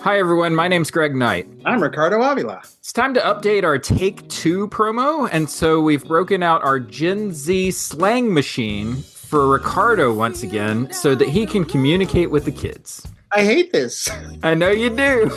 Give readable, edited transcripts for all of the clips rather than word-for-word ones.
Hi, everyone. My name's Greg Knight. I'm Ricardo Avila. It's time to update our Take Two promo, and so we've broken out our Gen Z slang machine for Ricardo once again so that he can communicate with the kids. I hate this. I know you do.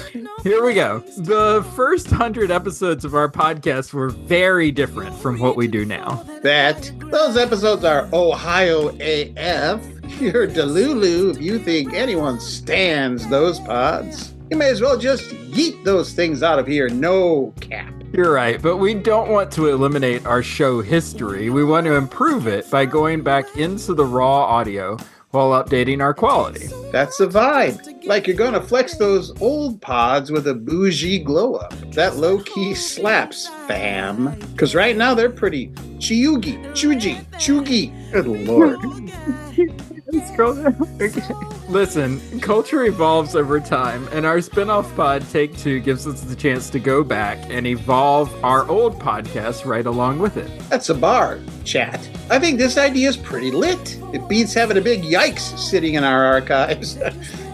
Here we go. The first 100 episodes of our podcast were very different from what we do now. Those episodes are Ohio AF. You're Delulu if you think anyone stands those pods. You may as well just yeet those things out of here, no cap. You're right, but we don't want to eliminate our show history. We want to improve it by going back into the raw audio while updating our quality. That's the vibe. Like you're gonna flex those old pods with a bougie glow up. That low-key slaps, fam. Because right now they're pretty chugi. Good lord. Scroll down. Okay. Listen, culture evolves over time, and our spin-off pod, Take Two, gives us the chance to go back and evolve our old podcast right along with it. That's a bar, chat. I think this idea is pretty lit. It beats having a big yikes sitting in our archives.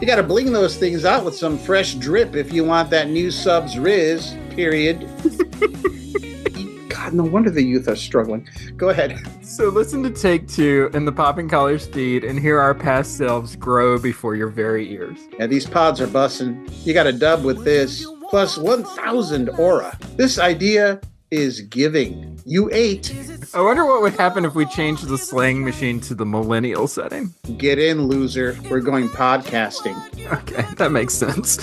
You gotta bling those things out with some fresh drip if you want that new subs riz, period. God, no wonder the youth are struggling. Go ahead. So listen to Take Two in the Popping Collars feed and hear our past selves grow before your very ears. Yeah, these pods are bussin'. You got a dub with this, plus 1,000 aura. This idea is giving. You ate. I wonder what would happen if we changed the slang machine to the millennial setting. Get in, loser. We're going podcasting. Okay, that makes sense.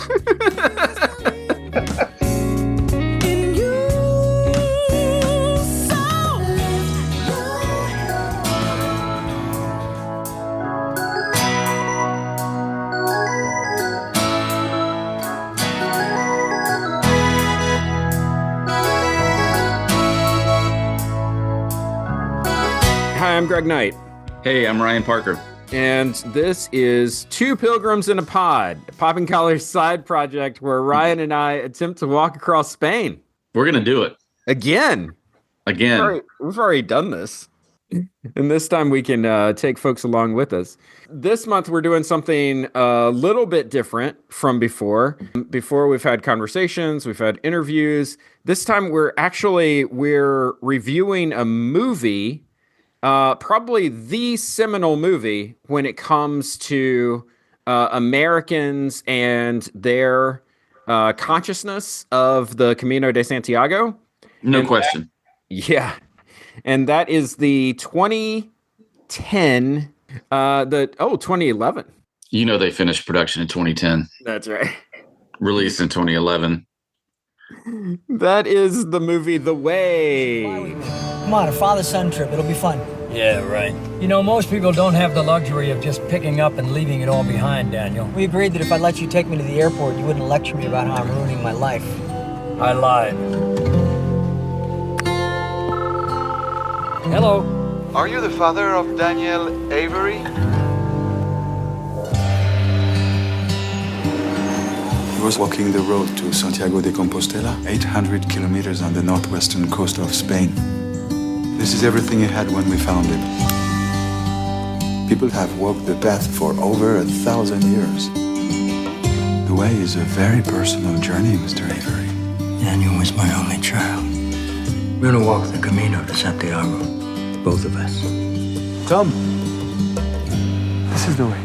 Hi, I'm Greg Knight. Hey, I'm Ryan Parker. And this is Two Pilgrims in a Pod, a Popping Collars side project where Ryan and I attempt to walk across Spain. We're going to do it. Again. We've already done this. And this time we can take folks along with us. This month we're doing something a little bit different from before. Before we've had conversations, we've had interviews. This time we're reviewing a movie. Probably the seminal movie when it comes to Americans and their consciousness of the Camino de Santiago. No question. Yeah. And that is the 2010, 2011. You know they finished production in 2010. That's right. Released in 2011. That is the movie The Way. Come on, a father-son trip. It'll be fun. Yeah, right. You know, most people don't have the luxury of just picking up and leaving it all behind, Daniel. We agreed that if I let you take me to the airport, you wouldn't lecture me about how I'm ruining my life. I lied. Hello. Are you the father of Daniel Avery? He was walking the road to Santiago de Compostela, 800 kilometers on the northwestern coast of Spain. This is everything he had when we found him. People have walked the path for over 1,000 years. The way is a very personal journey, Mr. Avery. Daniel was my only child. We're gonna walk the Camino de Santiago, both of us. Tom, this is the way.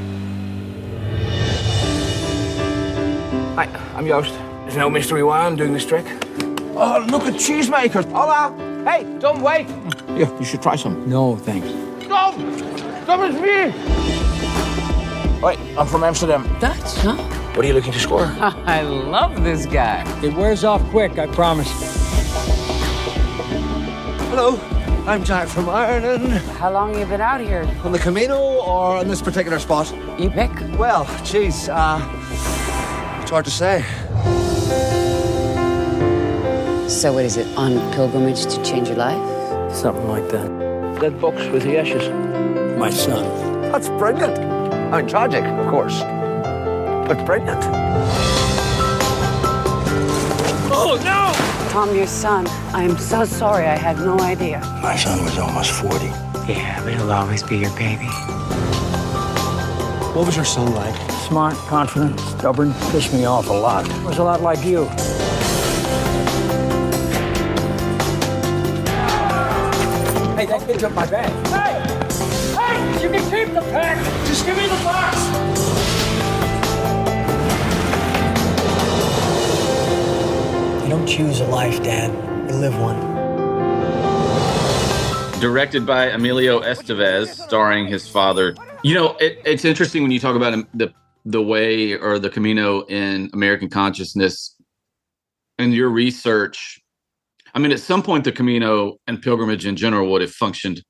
Hi, I'm Joost. There's no mystery why I'm doing this trick. Oh, look at cheesemakers. Hola. Hey, Tom, wait. Yeah, you should try some. No, thanks. Tom! Tom, it's me! Wait, I'm from Amsterdam. Dutch, huh? What are you looking to score? I love this guy. It wears off quick, I promise. Hello, I'm Jack from Ireland. How long have you been out here? On the Camino or on this particular spot? You pick. Well, geez, it's hard to say. So what is it, on pilgrimage to change your life? Something like that. That box with the ashes. My son. That's brilliant. I mean, tragic, of course, but brilliant. Oh, no! Tom, your son. I am so sorry. I had no idea. My son was almost 40. Yeah, but he'll always be your baby. What was your son like? smart, confident, stubborn. Pissed me off a lot. Was a lot like you. Hey, that kid took my bag. Hey! Hey! You can keep the pack! Just give me the box! You don't choose a life, Dad. You live one. Directed by Emilio Estevez, starring his father. You know, it's interesting when you talk about the way or the Camino in American consciousness and your research. I mean, at some point, the Camino and pilgrimage in general would have functioned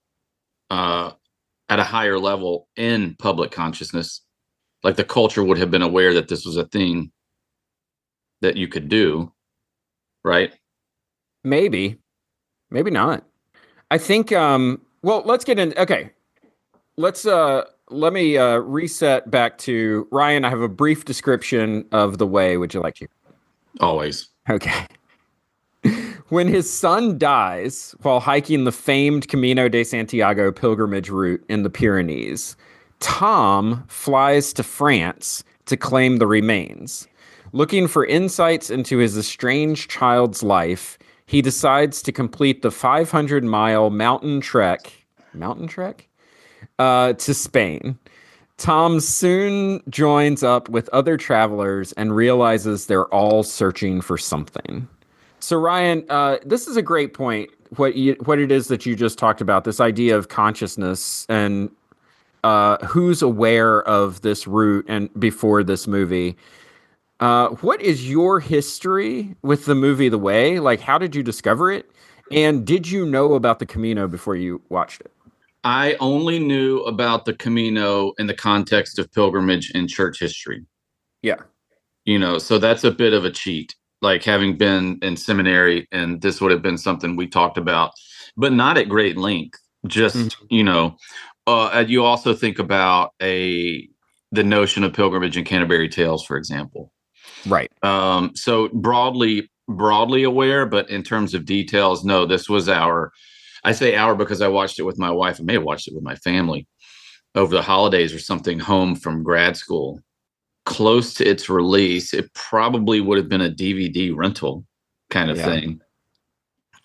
at a higher level in public consciousness. Like the culture would have been aware that this was a thing that you could do, right? Maybe not. I think, well, let's get in. Okay. Let me reset back to Ryan. I have a brief description of the way. Would you like to? Always. Okay. When his son dies while hiking the famed Camino de Santiago pilgrimage route in the Pyrenees, Tom flies to France to claim the remains. Looking for insights into his estranged child's life, he decides to complete the 500-mile mountain trek to Spain. Tom soon joins up with other travelers and realizes they're all searching for something. So Ryan, this is a great point. What it is that you just talked about, this idea of consciousness and who's aware of this route and before this movie. What is your history with the movie The Way? Like, how did you discover it? And did you know about the Camino before you watched it? I only knew about the Camino in the context of pilgrimage and church history. Yeah. You know, so that's a bit of a cheat. Like having been in seminary, and this would have been something we talked about, but not at great length. Just, you know, you also think about the notion of pilgrimage in Canterbury Tales, for example. Right. So broadly aware, but in terms of details, no, this was I say our because I watched it with my wife. I may have watched it with my family over the holidays or something home from grad school. Close to its release, it probably would have been a DVD rental kind of thing.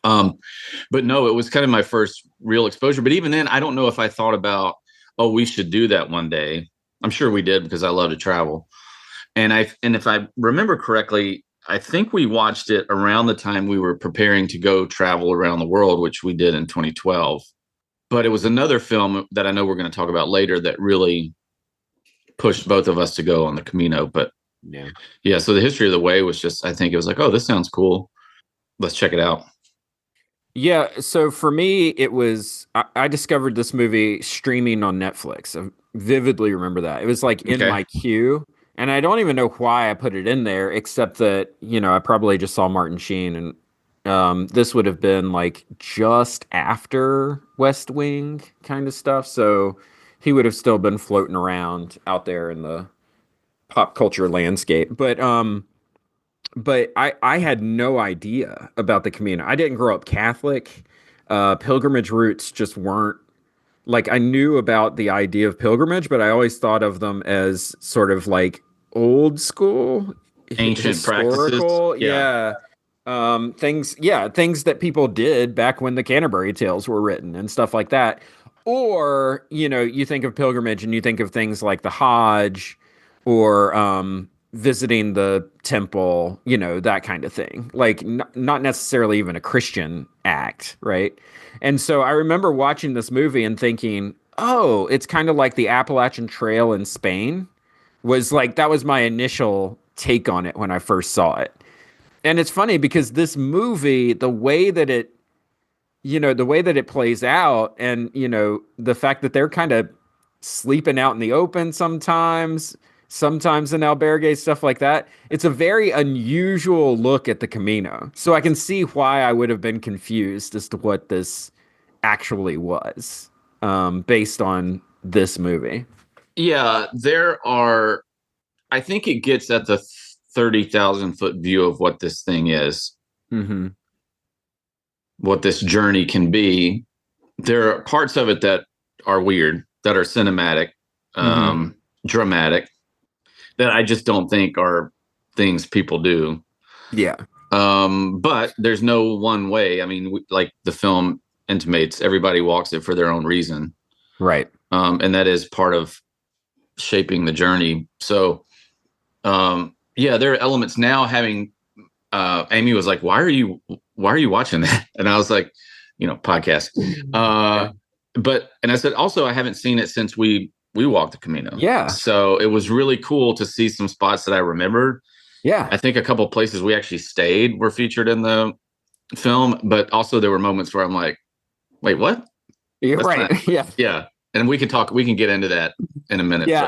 But no, it was kind of my first real exposure. But even then, I don't know if I thought about, oh, we should do that one day. I'm sure we did because I love to travel. And if I remember correctly, I think we watched it around the time we were preparing to go travel around the world, which we did in 2012. But it was another film that I know we're going to talk about later that really pushed both of us to go on the Camino. But yeah. So the history of the way was just, I think it was like, oh, this sounds cool. Let's check it out. Yeah. So for me, it was, I discovered this movie streaming on Netflix. I vividly remember that. It was like in my queue. And I don't even know why I put it in there, except that, you know, I probably just saw Martin Sheen, and this would have been like just after West Wing kind of stuff. So he would have still been floating around out there in the pop culture landscape. But I had no idea about the Camino. I didn't grow up Catholic. Pilgrimage routes just weren't, like, I knew about the idea of pilgrimage, but I always thought of them as sort of like old school, ancient historical practices. Things that people did back when the Canterbury Tales were written and stuff like that. Or, you know, you think of pilgrimage and you think of things like the Hajj or visiting the temple, you know, that kind of thing. Like not necessarily even a Christian act, right? And so I remember watching this movie and thinking, oh, it's kind of like the Appalachian Trail in Spain. That was my initial take on it when I first saw it. And it's funny because this movie, the way that it plays out, and, you know, the fact that they're kind of sleeping out in the open sometimes in albergues, stuff like that. It's a very unusual look at the Camino. So I can see why I would have been confused as to what this actually was, based on this movie. Yeah, I think it gets at the 30,000 foot view of what this thing is, what this journey can be. There are parts of it that are weird, that are cinematic, dramatic. that I just don't think are things people do. Yeah. But there's no one way. I mean, like the film intimates, everybody walks it for their own reason. Right. And that is part of shaping the journey. So, yeah, there are elements now having, Amy was like, why are you watching that? And I was like, podcast. But, and I said, also, I haven't seen it since we walked the Camino. Yeah. So it was really cool to see some spots that I remembered. Yeah. I think a couple of places we actually stayed were featured in the film, but also there were moments where I'm like, wait, what? You're That's right. not- Yeah. Yeah. And we can get into that in a minute. Yeah, So,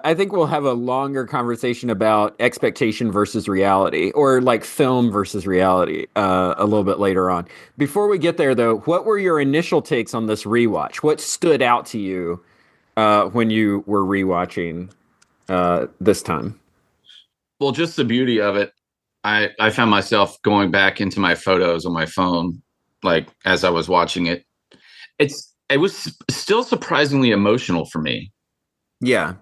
I think we'll have a longer conversation about expectation versus reality, or like film versus reality, a little bit later on. Before we get there, though, what were your initial takes on this rewatch? What stood out to you when you were rewatching this time? Well, just the beauty of it. I found myself going back into my photos on my phone, like as I was watching it. It was still surprisingly emotional for me. Yeah.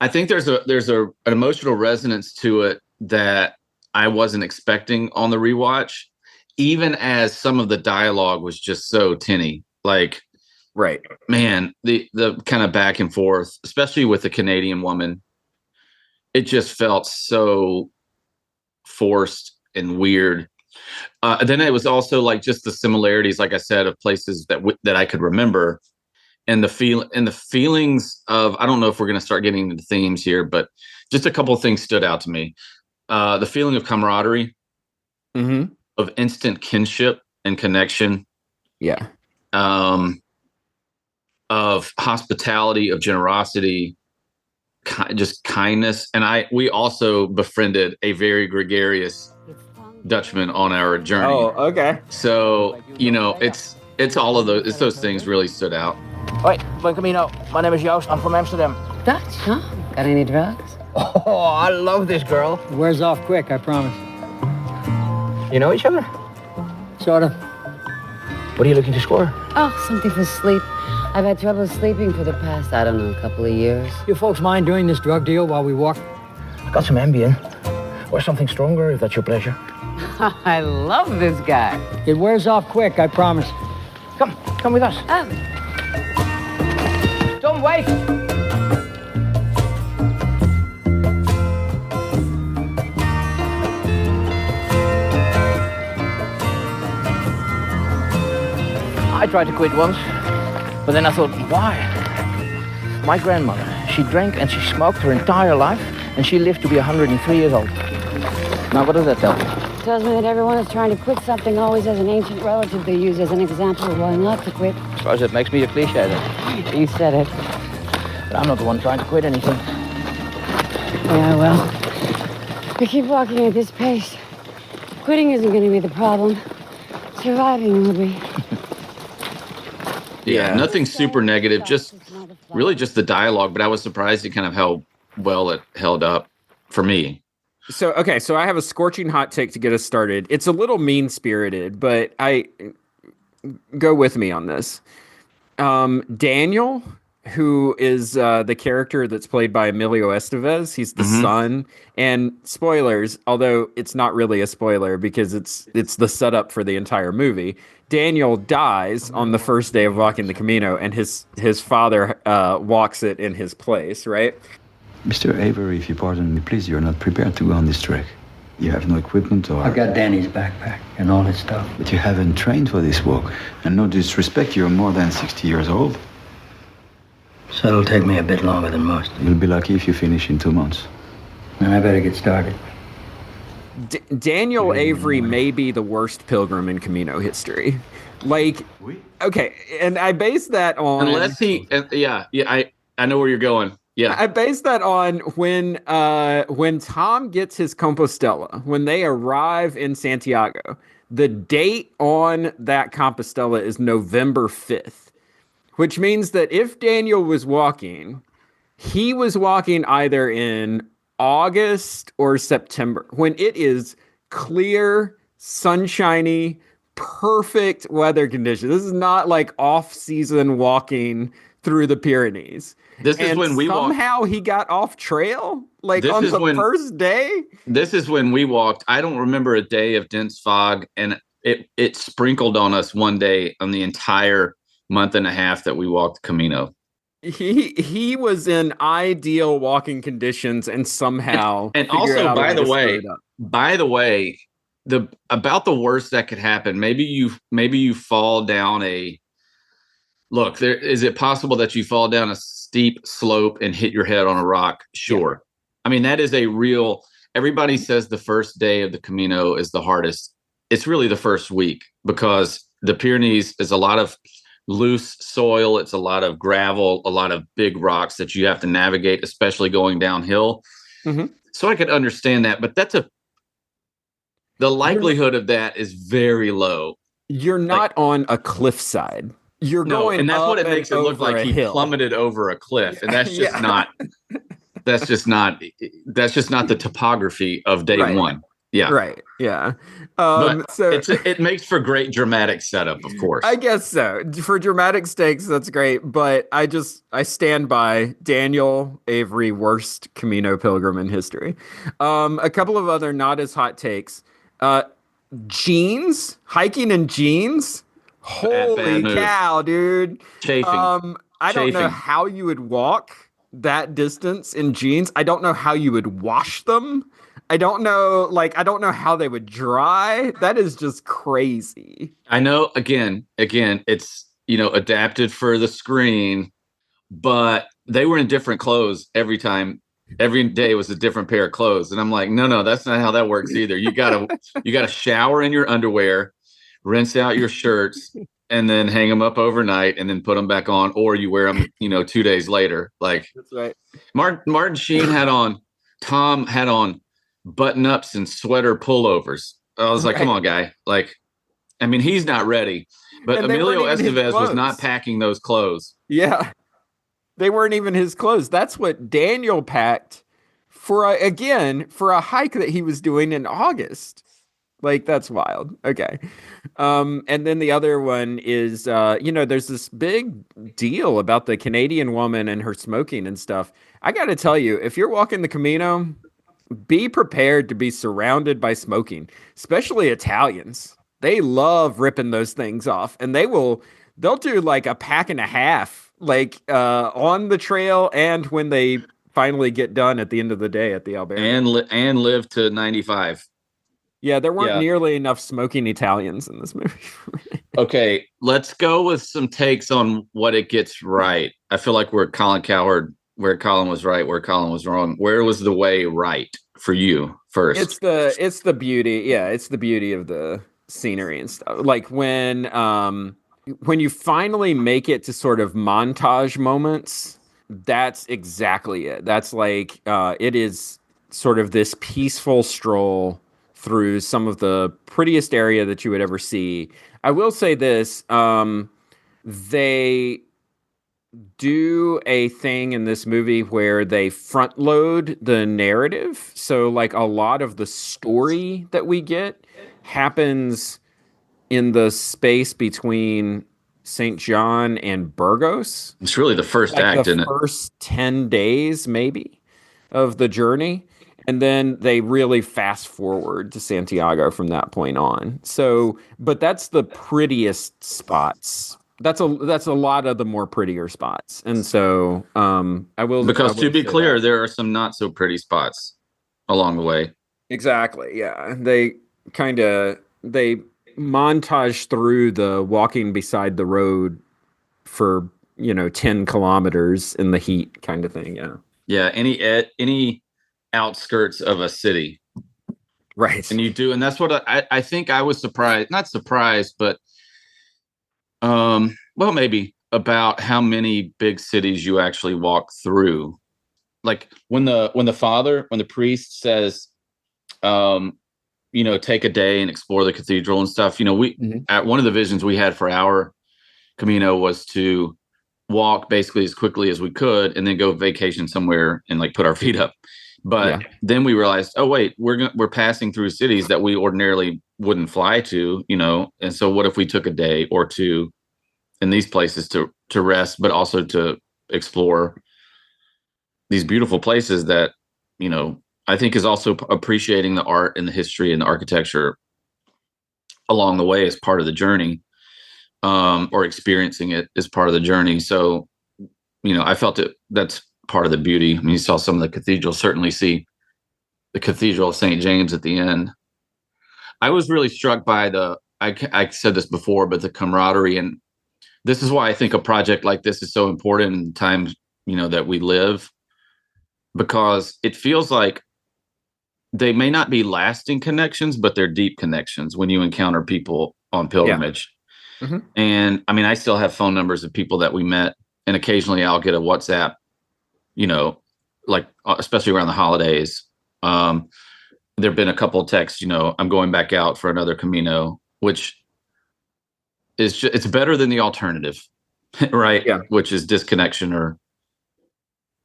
I think there's an emotional resonance to it that I wasn't expecting on the rewatch, even as some of the dialogue was just so tinny. Like, right, man, the kind of back and forth, especially with the Canadian woman, it just felt so forced and weird. Then it was also like just the similarities, like I said, of places that I could remember, and the feelings of, I don't know if we're going to start getting into themes here, but just a couple of things stood out to me. The feeling of camaraderie, of instant kinship and connection. Yeah. Of hospitality, of generosity, just kindness. And we also befriended a very gregarious Dutchman on our journey. Oh, okay. So, it's all of those. It's those things really stood out. Hoi, buen camino. My name is Joost. I'm from Amsterdam. Dutch, huh? Got any drugs? Oh, I love this girl. Wears off quick, I promise. You know each other? Sort of. What are you looking to score? Oh, something for sleep. I've had trouble sleeping for the past, I don't know, a couple of years. You folks mind doing this drug deal while we walk? I got some Ambien. Or something stronger, if that's your pleasure. I love this guy. It wears off quick, I promise. Come with us. Don't wait. I tried to quit once, but then I thought, why? My grandmother, she drank and she smoked her entire life, and she lived to be 103 years old. Now, what does that tell me? It tells me that everyone who's trying to quit something always has an ancient relative they use as an example of why not to quit. I suppose that makes me a cliche then. You said it. But I'm not the one trying to quit anything. Yeah, well, we keep walking at this pace. Quitting isn't going to be the problem. Surviving will be. Yeah, nothing super negative, just really just the dialogue, but I was surprised at kind of how well it held up for me. So I have a scorching hot take to get us started. It's a little mean-spirited, but go with me on this. Daniel, who is the character that's played by Emilio Estevez, he's the son. And spoilers, although it's not really a spoiler because it's the setup for the entire movie. Daniel dies on the first day of walking the Camino, and his father walks it in his place, right? Mr. Avery, if you pardon me, please, you're not prepared to go on this trek. You have no equipment or... I've got Danny's backpack and all his stuff. But you haven't trained for this walk. And no disrespect, you're more than 60 years old. So it'll take me a bit longer than most. You'll be lucky if you finish in 2 months. And I better get started. Daniel Avery may be the worst pilgrim in Camino history. Like, okay, and I base that on... Unless he... I know where you're going. Yeah, I base that on when Tom gets his Compostela, when they arrive in Santiago. The date on that Compostela is November 5th, which means that if Daniel was walking, he was walking either in August or September, when it is clear, sunshiny, perfect weather conditions. This is not like off-season walking through the Pyrenees. This is and when we walked. somehow he got off trail, like This on is the when- first day. This is when we walked. I don't remember a day of dense fog, and it sprinkled on us one day on the entire month and a half that we walked Camino. He was in ideal walking conditions and somehow And figured also, out a by the to way, screw it up. about the worst that could happen. Maybe you fall down a look. There is it possible that you fall down a steep slope and hit your head on a rock? Sure. I mean, that is a real. Everybody says the first day of the Camino is the hardest. It's really the first week because the Pyrenees is a lot of loose soil. It's a lot of gravel, a lot of big rocks that you have to navigate, especially going downhill. Mhm. So I could understand that, but the likelihood of that is very low. You're not on a cliffside. You're going and that's up what it and makes it look over like. a He hill. plummeted over a cliff, and that's just Yeah. not. That's just not the topography of day Right. one. Yeah, Right. Yeah. but So it makes for great dramatic setup, of course. I guess so. For dramatic stakes, that's great. But I stand by Daniel Avery, worst Camino pilgrim in history. A couple of other not as hot takes. Jeans, hiking in jeans. Holy move. cow, dude. Chafing. I don't know Chafing. how you would walk that distance in jeans. I don't know how you would wash them. I don't know how they would dry. That is just crazy. I know. Again, it's adapted for the screen, but they were in different clothes every time. Every day was a different pair of clothes, and I'm like, no, that's not how that works either. You gotta shower in your underwear, rinse out your shirts, and then hang them up overnight, and then put them back on, or you wear them, 2 days later. Like That's right. Martin Sheen had on, Tom had on button-ups and sweater pullovers. I was like, Right. come on, guy. Like, I mean, he's not ready. But And they Emilio weren't even his Estevez was not clothes. packing those clothes. Yeah. They weren't even his clothes. That's what Daniel packed for a hike that he was doing in August. Like, that's wild. Okay. And then the other one is, there's this big deal about the Canadian woman and her smoking and stuff. I got to tell you, if you're walking the Camino, be prepared to be surrounded by smoking, especially Italians. They love ripping those things off, and they'll do like a pack and a half, like on the trail and when they finally get done at the end of the day at the Alberta. And live to 95. Yeah, there weren't Yeah. nearly enough smoking Italians in this movie. Okay, let's go with some takes on what it gets right. I feel like we're Colin Cowherd, where Colin was right, where Colin was wrong. Where was the way right for you first? It's the beauty. Yeah, it's the beauty of the scenery and stuff. Like when you finally make it to sort of montage moments, that's exactly it. That's like it is sort of this peaceful stroll through some of the prettiest area that you would ever see. I will say this, they do a thing in this movie where they front load the narrative. So like a lot of the story that we get happens in the space between St. John and Burgos. It's really the first Like act, the isn't it? first 10 days maybe of the journey. And then they really fast forward to Santiago from that point on. So, but that's the prettiest spots. That's a lot of the more prettier spots. And so, I will Because to be say clear, that. there are some not so pretty spots along the way. Exactly. Yeah. They montage through the walking beside the road for, 10 kilometers in the heat kind of thing. Yeah. Yeah, any outskirts of a city. Right. And you do, and that's what I think I was surprised, not surprised, but well, maybe about how many big cities you actually walk through. Like when the priest says, take a day and explore the cathedral and stuff. At one of the visions we had for our Camino was to walk basically as quickly as we could and then go vacation somewhere and like put our feet up. But then we realized, oh wait, we're passing through cities that we ordinarily wouldn't fly to, and so what if we took a day or two in these places to rest, but also to explore these beautiful places that, you know, I think is also appreciating the art and the history and the architecture along the way as part of the journey, or experiencing it as part of the journey. So, you know, I felt that's part of the beauty. I mean, you saw some of the cathedrals, certainly see the Cathedral of St. James at the end. I was really struck by I said this before, but the camaraderie. And this is why I think a project like this is so important in times, you know, that we live, because it feels like they may not be lasting connections, but they're deep connections when you encounter people on pilgrimage. Yeah. Mm-hmm. And I mean, I still have phone numbers of people that we met, and occasionally I'll get a WhatsApp, you know, like especially around the holidays. There've been a couple of texts, you know, I'm going back out for another Camino, which is it's better than the alternative, right? Yeah. Which is disconnection or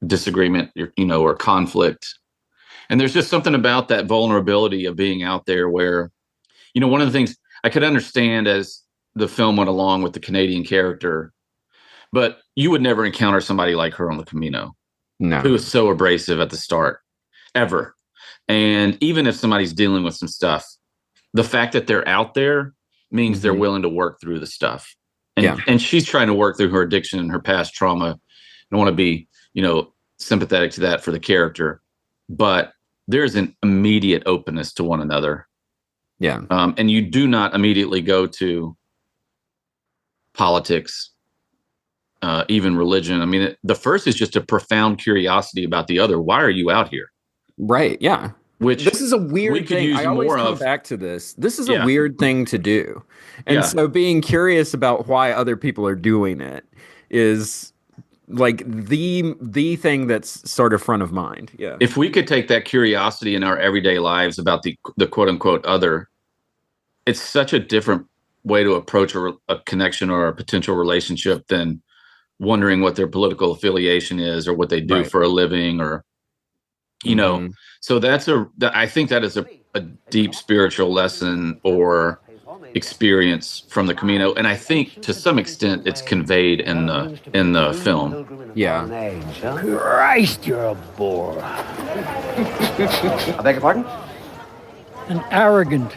disagreement, you know, or conflict. And there's just something about that vulnerability of being out there where, you know, one of the things I could understand as the film went along with the Canadian character, but you would never encounter somebody like her on the Camino. No. Who was so abrasive at the start, ever. And even if somebody's dealing with some stuff, the fact that they're out there means they're willing to work through the stuff. And she's trying to work through her addiction and her past trauma. I want to be, you know, sympathetic to that for the character, but there's an immediate openness to one another. Yeah. And you do not immediately go to politics, even religion. I mean, the first is just a profound curiosity about the other. Why are you out here? Right. Yeah. Which this is a weird thing. I always come back to this. This is a weird thing to do. And so being curious about why other people are doing it is like the thing that's sort of front of mind. Yeah. If we could take that curiosity in our everyday lives about the quote unquote other, it's such a different way to approach a connection or a potential relationship than wondering what their political affiliation is or what they do for a living, or, you know, so I think that is a deep spiritual lesson or experience from the Camino. And I think to some extent it's conveyed in the film. Yeah. Christ, you're a bore. I beg your pardon? An arrogant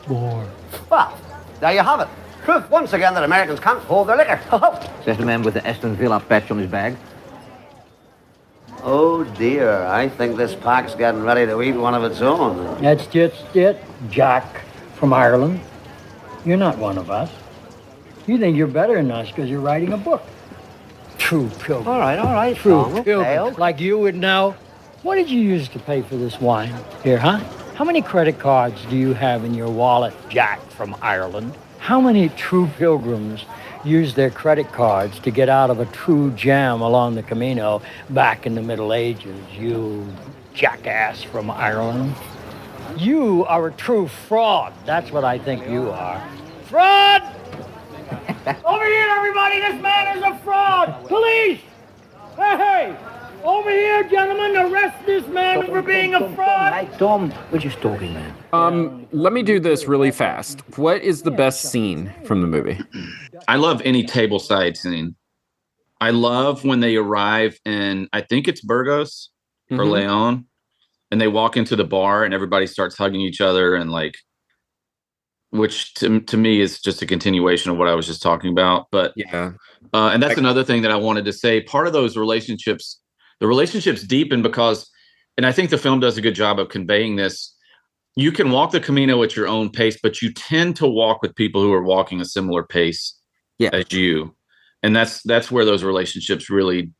bore. Well, there you have it. Proof once again that Americans can't hold their liquor. Says the man with the Aston Villa patch on his bag. Oh dear, I think this pack's getting ready to eat one of its own. That's just it, Jack from Ireland. You're not one of us. You think you're better than us because you're writing a book. True pilgrim. All right. True Tom, pilgrim. Like you would know. What did you use to pay for this wine here, huh? How many credit cards do you have in your wallet, Jack from Ireland? How many true pilgrims use their credit cards to get out of a true jam along the Camino back in the Middle Ages, you jackass from Ireland? You are a true fraud. That's what I think you are. Fraud! Over here, everybody! This man is a fraud! Police! Hey! Over here, gentlemen! Arrest this man for being a fraud! Hey, Tom, we're just talking, man. Let me do this really fast. What is the best scene from the movie? I love any tableside scene. I love when they arrive in, I think it's Burgos or Leon, and they walk into the bar and everybody starts hugging each other, and like, which to me is just a continuation of what I was just talking about. But yeah, and that's another thing that I wanted to say. Part of those relationships, the relationships deepen because, and I think the film does a good job of conveying this. You can walk the Camino at your own pace, but you tend to walk with people who are walking a similar pace as you. And that's where those relationships really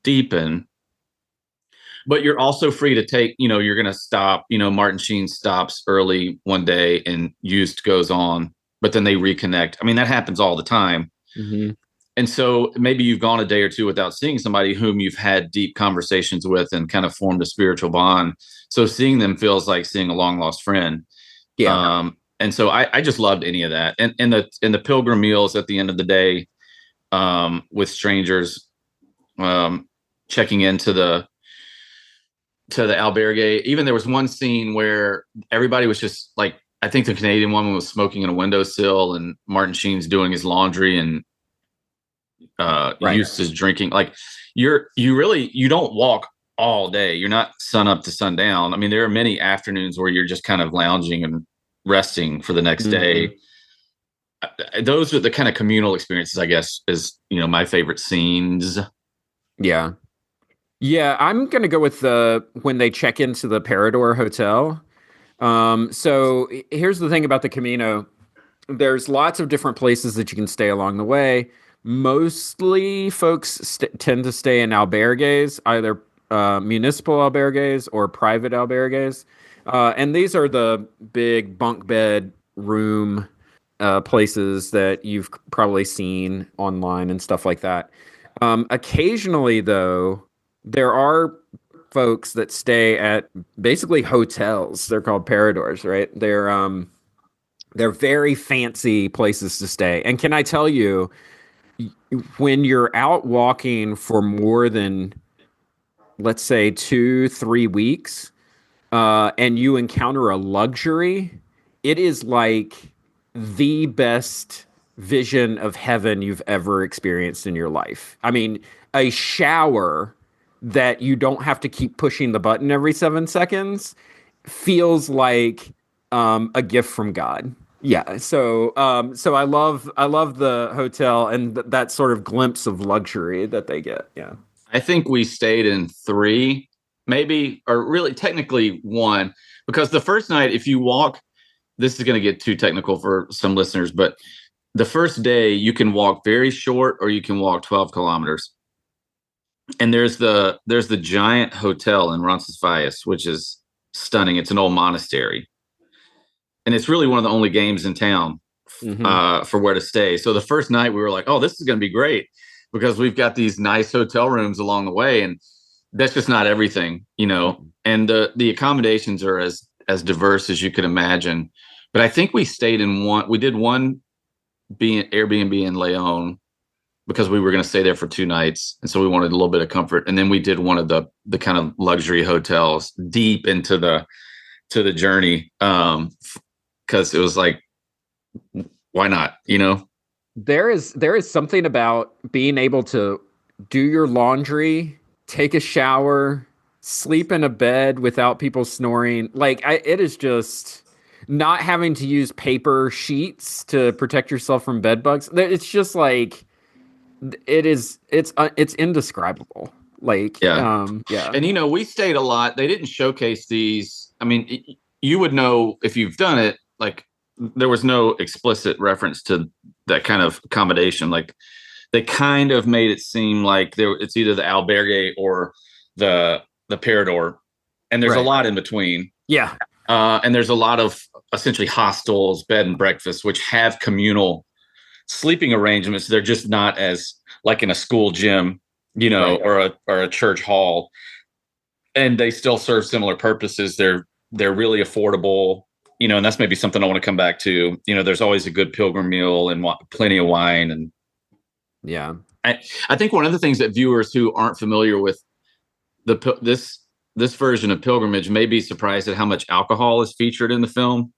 deepen. But you're also free to take, you know, you're going to stop, you know, Martin Sheen stops early one day and Used goes on, but then they reconnect. I mean, that happens all the time. And so maybe you've gone a day or two without seeing somebody whom you've had deep conversations with and kind of formed a spiritual bond. So seeing them feels like seeing a long lost friend. Yeah. And so I just loved any of that. And the pilgrim meals at the end of the day, with strangers, checking into the albergue. Even there was one scene where everybody was just like, I think the Canadian woman was smoking in a windowsill and Martin Sheen's doing his laundry and Eustace is drinking. Like you don't walk all day. You're not sun up to sundown. I mean, there are many afternoons where you're just kind of lounging and resting for the next day. Those are the kind of communal experiences, I guess, is, my favorite scenes. Yeah. Yeah, I'm going to go with when they check into the Parador Hotel. So here's the thing about the Camino. There's lots of different places that you can stay along the way. Mostly folks tend to stay in albergues, either municipal albergues or private albergues. And these are the big bunk bed room places that you've probably seen online and stuff like that. Occasionally, though, there are folks that stay at basically hotels. They're called Paradors, right? They're very fancy places to stay. And can I tell you, when you're out walking for more than, let's say, 2-3 weeks, and you encounter a luxury, it is like the best vision of heaven you've ever experienced in your life. I mean, a shower that you don't have to keep pushing the button every 7 seconds feels like a gift from God. Yeah. So I love the hotel and that sort of glimpse of luxury that they get. Yeah. I think we stayed in 3, maybe, or really technically 1, because the first night, if you walk, this is going to get too technical for some listeners, but the first day you can walk very short or you can walk 12 kilometers. And there's the giant hotel in Roncesvalles, which is stunning. It's an old monastery. And it's really one of the only games in town for where to stay. So the first night we were like, oh, this is going to be great because we've got these nice hotel rooms along the way. And that's just not everything, and the accommodations are as diverse as you could imagine. But I think we stayed in we did one Airbnb in Leon because we were going to stay there for 2 nights. And so we wanted a little bit of comfort. And then we did one of the kind of luxury hotels deep into the journey. Because it was like, why not? There is something about being able to do your laundry, take a shower, sleep in a bed without people snoring. Like it is just not having to use paper sheets to protect yourself from bed bugs. It's just like it's indescribable. Like yeah. And we stayed a lot. They didn't showcase these. I mean, you would know if you've done it. Like there was no explicit reference to that kind of accommodation. Like they kind of made it seem like it's either the albergue or the Parador, and there's a lot in between. Yeah. And there's a lot of essentially hostels, bed and breakfast, which have communal sleeping arrangements. They're just not as like in a school gym, or a church hall, and they still serve similar purposes. They're really affordable. And that's maybe something I want to come back to. There's always a good pilgrim meal and plenty of wine. And yeah, I think one of the things that viewers who aren't familiar with this version of Pilgrimage may be surprised at how much alcohol is featured in the film,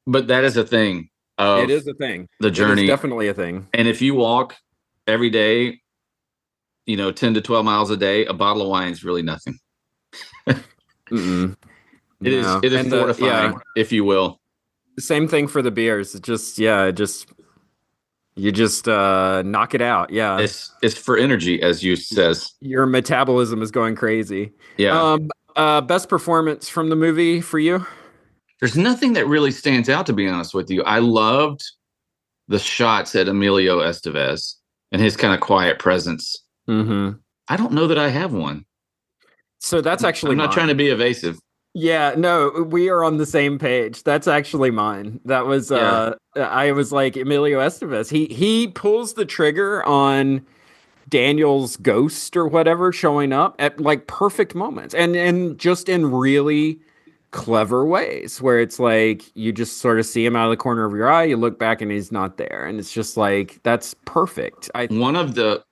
but that is a thing. It is a thing. The journey, it is definitely a thing. And if you walk every day, 10 to 12 miles a day, a bottle of wine is really nothing. It is fortifying, if you will. Same thing for the beers. You just knock it out. Yeah. It's for energy, as you says. Your metabolism is going crazy. Yeah. Best performance from the movie for you? There's nothing that really stands out, to be honest with you. I loved the shots at Emilio Estevez and his kind of quiet presence. Mm-hmm. I don't know that I have one. So that's actually I'm not trying to be evasive. Yeah, no, we are on the same page. That's actually mine. That was I was like Emilio Estevez. He pulls the trigger on Daniel's ghost or whatever showing up at like perfect moments and just in really clever ways where it's like you just sort of see him out of the corner of your eye, you look back and he's not there, and it's just like that's perfect. One of the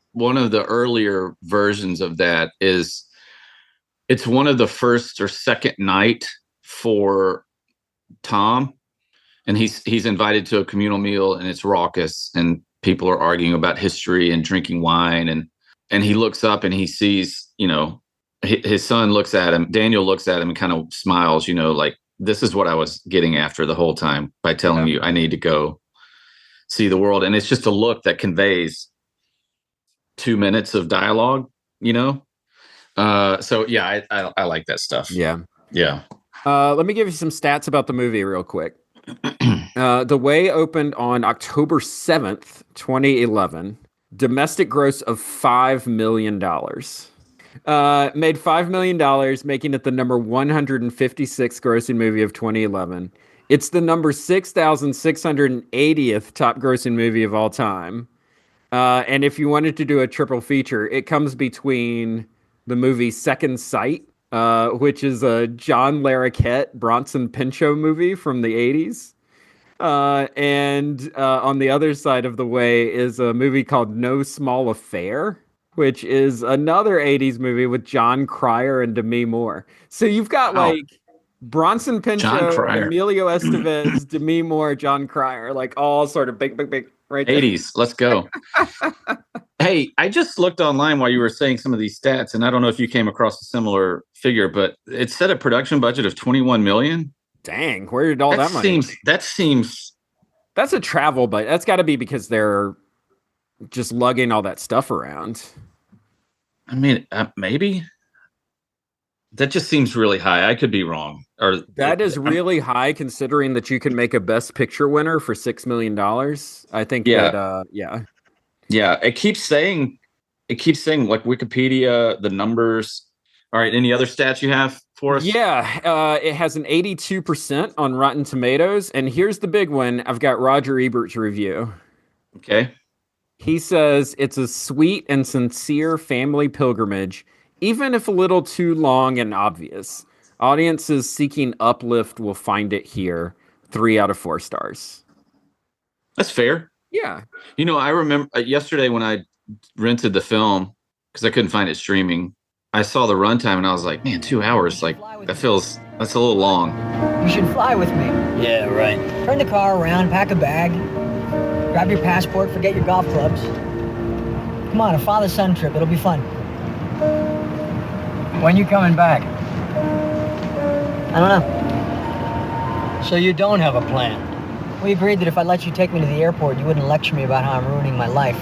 earlier versions of that is it's one of the first or second night for Tom, and he's invited to a communal meal, and it's raucous, and people are arguing about history and drinking wine, and he looks up and he sees, his son looks at him, Daniel looks at him and kind of smiles, like, this is what I was getting after the whole time by telling you I need to go see the world. And it's just a look that conveys 2 minutes of dialogue, So yeah, I like that stuff. Yeah. Yeah. Let me give you some stats about the movie real quick. The Way opened on October 7th, 2011. Domestic gross of $5 million. Made $5 million, making it the number 156 grossing movie of 2011. It's the number 6,680th top grossing movie of all time. And if you wanted to do a triple feature, it comes between the movie Second Sight, which is a John Larroquette, Bronson Pinchot movie from the 80s. And on the other side of the way is a movie called No Small Affair, which is another 80s movie with John Cryer and Demi Moore. So you've got like Bronson Pinchot, Emilio Estevez, Demi Moore, John Cryer, like all sort of big right there. 80s. Let's go. Hey, I just looked online while you were saying some of these stats, and I don't know if you came across a similar figure, but it said a production budget of 21 million. Dang, where did all that money? That seems that's a travel, but that's got to be because they're just lugging all that stuff around. I mean, maybe that just seems really high. I could be wrong. Or that is really high considering that you can make a Best Picture winner for $6 million. I think that, Yeah. It keeps saying like Wikipedia, the numbers. All right. Any other stats you have for us? Yeah. It has an 82% on Rotten Tomatoes. And here's the big one. I've got Roger Ebert's review. Okay. He says it's a sweet and sincere family pilgrimage, even if a little too long and obvious. Audiences seeking uplift will find it here. 3 out of 4 stars. That's fair. Yeah. I remember yesterday when I rented the film because I couldn't find it streaming. I saw the runtime and I was like, man, 2 hours. Like that's a little long. You should fly with me. Yeah, right. Turn the car around, pack a bag, grab your passport, forget your golf clubs. Come on, a father-son trip. It'll be fun. When you coming back? I don't know. So you don't have a plan? We agreed that if I let you take me to the airport, you wouldn't lecture me about how I'm ruining my life.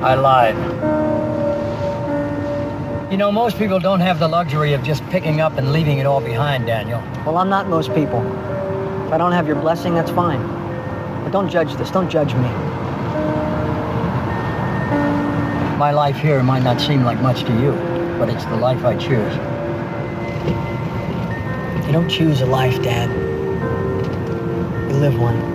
I lied. Most people don't have the luxury of just picking up and leaving it all behind, Daniel. Well, I'm not most people. If I don't have your blessing, that's fine. But don't judge this. Don't judge me. My life here might not seem like much to you, but it's the life I choose. You don't choose a life, Dad. You live one.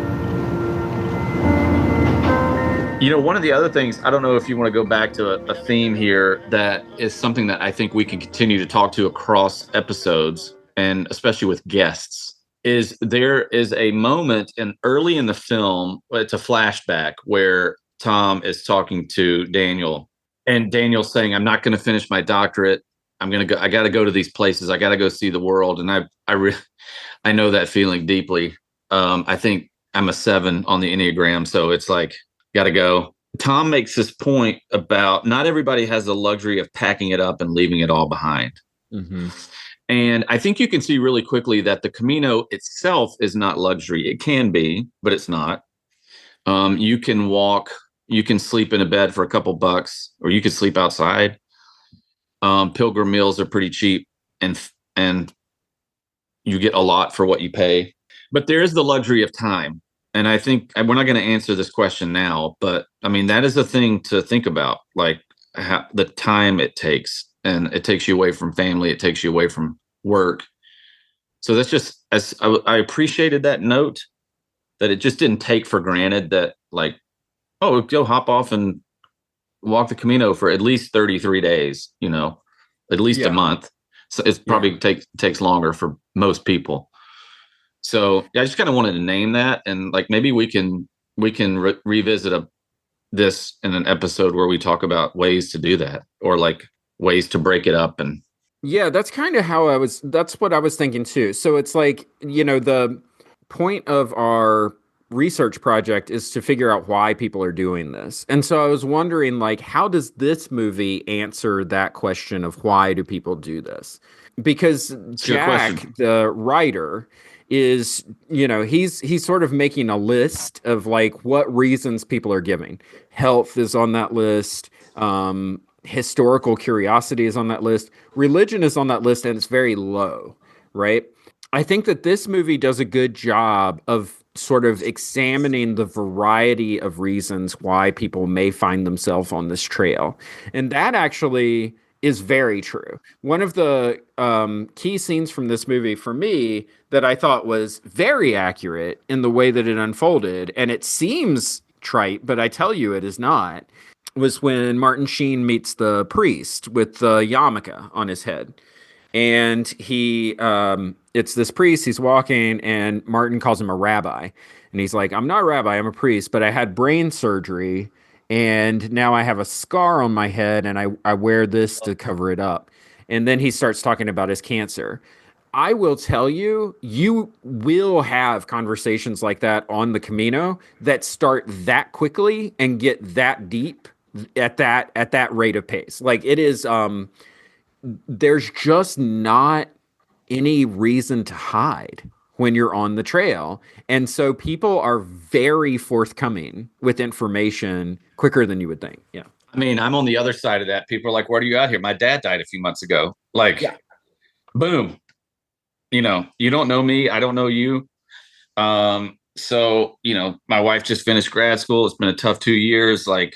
One of the other things, I don't know if you want to go back to a theme here that is something that I think we can continue to talk to across episodes, and especially with guests, is there is a moment early in the film, it's a flashback where Tom is talking to Daniel, and Daniel's saying, I'm not going to finish my doctorate. I got to go to these places. I got to go see the world. And I know that feeling deeply. I think I'm a 7 on the Enneagram. So it's like, got to go. Tom makes this point about not everybody has the luxury of packing it up and leaving it all behind. Mm-hmm. And I think you can see really quickly that the Camino itself is not luxury. It can be, but it's not. You can walk, you can sleep in a bed for a couple bucks, or you can sleep outside. Pilgrim meals are pretty cheap, and you get a lot for what you pay. But there is the luxury of time. And I think we're not going to answer this question now, but I mean, that is a thing to think about, like the time it takes, and it takes you away from family. It takes you away from work. So that's just, as I appreciated that note, that it just didn't take for granted that like, oh, go hop off and walk the Camino for at least 33 days, at least a month. So it's probably takes longer for most people. So I just kind of wanted to name that, and like maybe we can revisit this in an episode where we talk about ways to do that, or like ways to break it up. And that's kind of that's what I was thinking too. So it's like, the point of our research project is to figure out why people are doing this. And so I was wondering, like, how does this movie answer that question of why do people do this? Because Jack, the writer, is, he's sort of making a list of like what reasons people are giving. Health is on that list. Historical curiosity is on that list. Religion is on that list, and it's very low, right? I think that this movie does a good job of sort of examining the variety of reasons why people may find themselves on this trail. And that actually is very true. One of the key scenes from this movie for me that I thought was very accurate in the way that it unfolded, and it seems trite, but I tell you it is not, was when Martin Sheen meets the priest with the yarmulke on his head. And it's this priest, he's walking, and Martin calls him a rabbi. And he's like, I'm not a rabbi, I'm a priest, but I had brain surgery, and now I have a scar on my head, and I wear this to cover it up. And then he starts talking about his cancer. I will tell you, you will have conversations like that on the Camino that start that quickly and get that deep at that rate of pace. Like, it is, there's just not any reason to hide when you're on the trail. And so people are very forthcoming with information quicker than you would think. Yeah. I mean, I'm on the other side of that. People are like, what are you out here? My dad died a few months ago. Like, boom. You don't know me. I don't know you. So, my wife just finished grad school. It's been a tough 2 years. Like,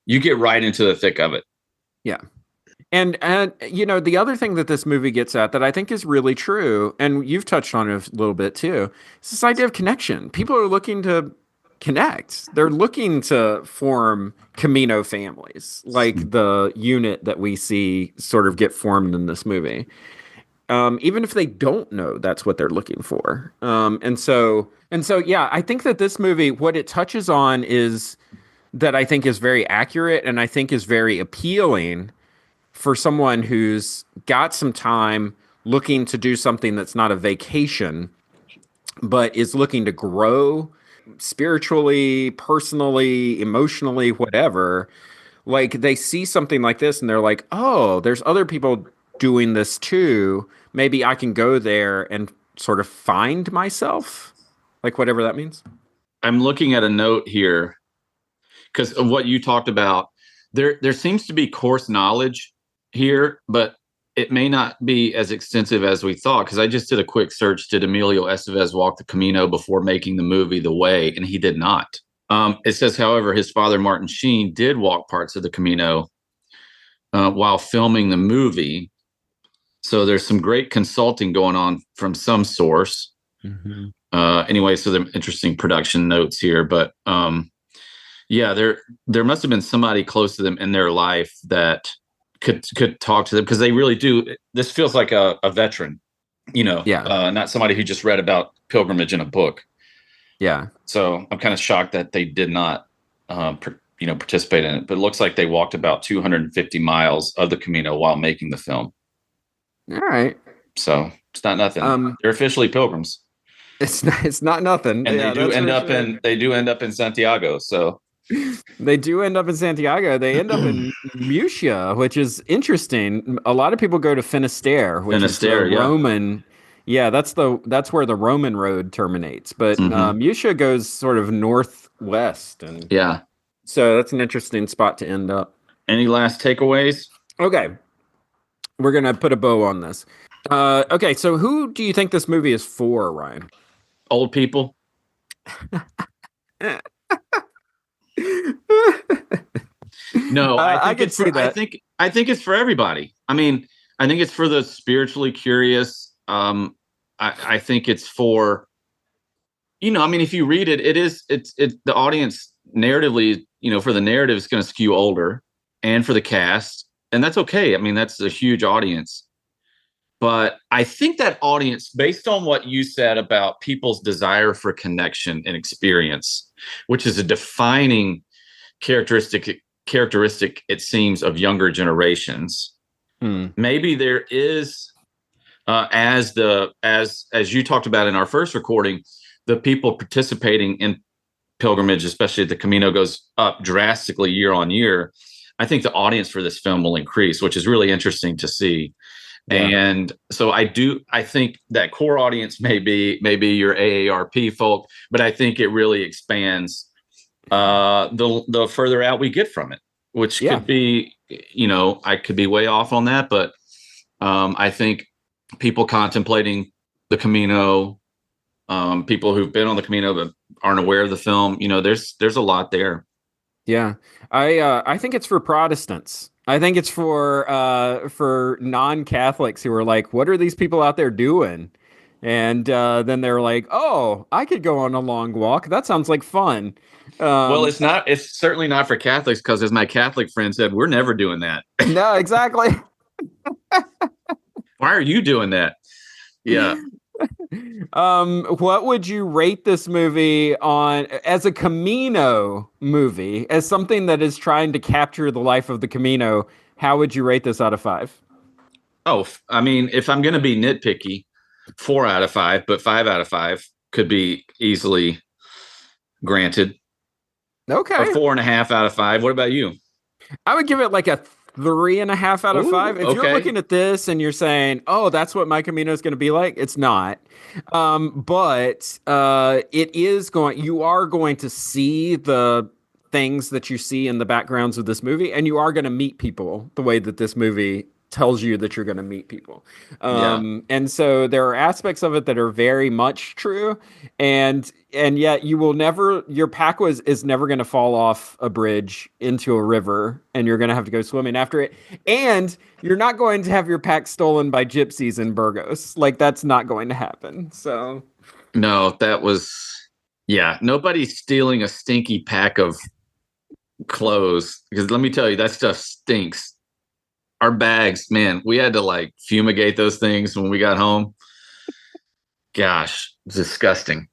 you get right into the thick of it. Yeah. And the other thing that this movie gets at that I think is really true, and you've touched on it a little bit too, is this idea of connection. People are looking to connect. They're looking to form Camino families, like the unit that we see sort of get formed in this movie. Even if they don't know that's what they're looking for. And so, yeah, I think that this movie, what it touches on is that I think is very accurate and I think is very appealing for someone who's got some time looking to do something that's not a vacation, but is looking to grow spiritually, personally, emotionally, whatever. Like, they see something like this and they're like, oh, there's other people doing this too. Maybe I can go there and sort of find myself, like whatever that means. I'm looking at a note here because of what you talked about. There seems to be course knowledge here, but it may not be as extensive as we thought, because I just did a quick search. Did Emilio Estevez walk the Camino before making the movie The Way? And he did not. It says, however, his father, Martin Sheen, did walk parts of the Camino while filming the movie. So there's some great consulting going on from some source. Mm-hmm. Anyway, so there are interesting production notes here. But yeah, there must have been somebody close to them in their life that could talk to them, because they really do. This feels like a veteran, not somebody who just read about pilgrimage in a book. Yeah. So I'm kind of shocked that they did not, participate in it. But it looks like they walked about 250 miles of the Camino while making the film. All right. So it's not nothing. They're officially pilgrims. It's not nothing. And they do end up in Santiago. So. They do end up in Santiago. They end up in Murcia, which is interesting. A lot of people go to Finisterre, which is the Roman. Yeah, that's where the Roman road terminates. But Murcia goes sort of northwest, and so that's an interesting spot to end up. Any last takeaways? Okay, we're gonna put a bow on this. Okay, so who do you think this movie is for, Ryan? Old people. No, I can see that. I think it's for everybody. I mean, I think it's for the spiritually curious. I think it's for, if you read it, it's the audience narratively, for the narrative is going to skew older, and for the cast, and that's okay. I mean, that's a huge audience. But I think that audience, based on what you said about people's desire for connection and experience, which is a defining characteristic, it seems, of younger generations. Maybe there is, as you talked about in our first recording, the people participating in pilgrimage, especially the Camino, goes up drastically year on year, I think the audience for this film will increase, which is really interesting to see. Yeah. And so I think that core audience may be your AARP folk, but I think it really expands the further out we get from it, which could be, I could be way off on that, but I think people contemplating the Camino, people who've been on the Camino but aren't aware of the film, there's a lot there. Yeah, I think it's for Protestants. I think it's for non-Catholics who are like, what are these people out there doing? And then they're like, oh, I could go on a long walk. That sounds like fun. Well, it's certainly not for Catholics, because as my Catholic friend said, we're never doing that. No, exactly. Why are you doing that? Yeah. What would you rate this movie on as a Camino movie, as something that is trying to capture the life of the Camino? How would you rate this out of 5? Oh, I mean, if I'm going to be nitpicky, 4 out of 5, but 5 out of 5 could be easily granted. Okay. Or 4.5 out of 5. What about you? I would give it like a 3.5 out of 5. If you're looking at this and you're saying, oh, that's what my Camino is going to be like, it's not. But it is you are going to see the things that you see in the backgrounds of this movie, and you are going to meet people the way that this movie tells you that you're going to meet people. And so there are aspects of it that are very much true. And yet you will never, your pack is never going to fall off a bridge into a river, and you're going to have to go swimming after it. And you're not going to have your pack stolen by gypsies in Burgos. Like, that's not going to happen. So no, nobody's stealing a stinky pack of clothes, because let me tell you, that stuff stinks. Our bags, man, we had to like fumigate those things when we got home. Gosh, disgusting.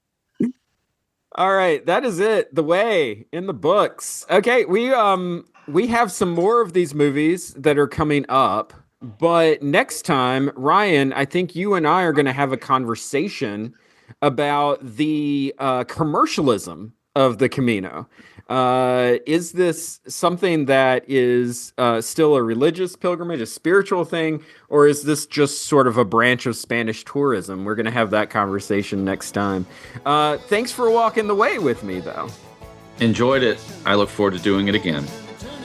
All right, that is it. The Way in the books. Okay, we have some more of these movies that are coming up, but next time, Ryan, I think you and I are going to have a conversation about the commercialism of the Camino. Is this something that is still a religious pilgrimage, a spiritual thing, or is this just sort of a branch of Spanish tourism? We're going to have that conversation next time. Thanks for walking the way with me, though. Enjoyed it. I look forward to doing it again.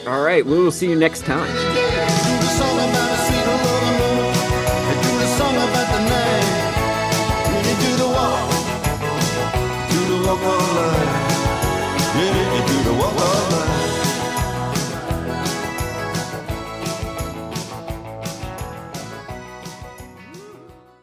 All right, we will see you next time.